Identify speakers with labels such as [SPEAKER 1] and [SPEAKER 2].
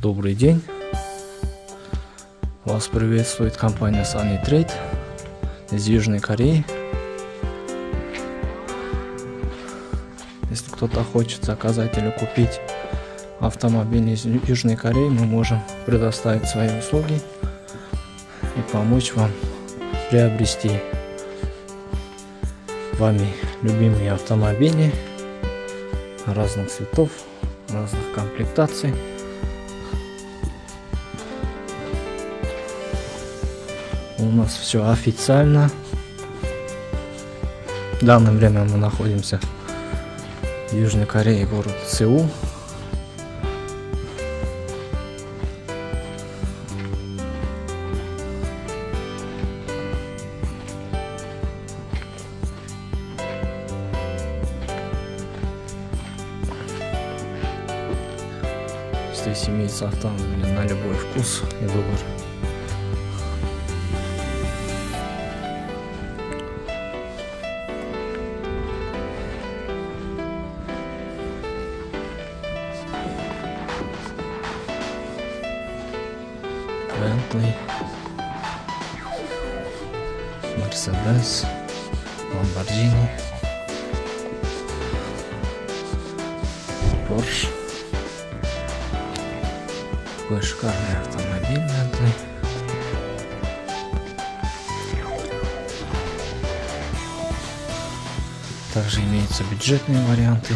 [SPEAKER 1] Добрый день! Вас приветствует компания Sunny Trade из Южной Кореи. Если кто-то хочет заказать или купить автомобиль из Южной Кореи, мы можем предоставить свои услуги и помочь вам приобрести вами любимые автомобили разных цветов, разных комплектаций. У нас все официально. В данное время мы находимся в Южной Корее, город Сеул. Здесь имеется автомобиль на любой вкус и выбор. Bentley, Mercedes, Lamborghini, Porsche. Такой шикарный автомобиль Bentley. Также имеются бюджетные варианты.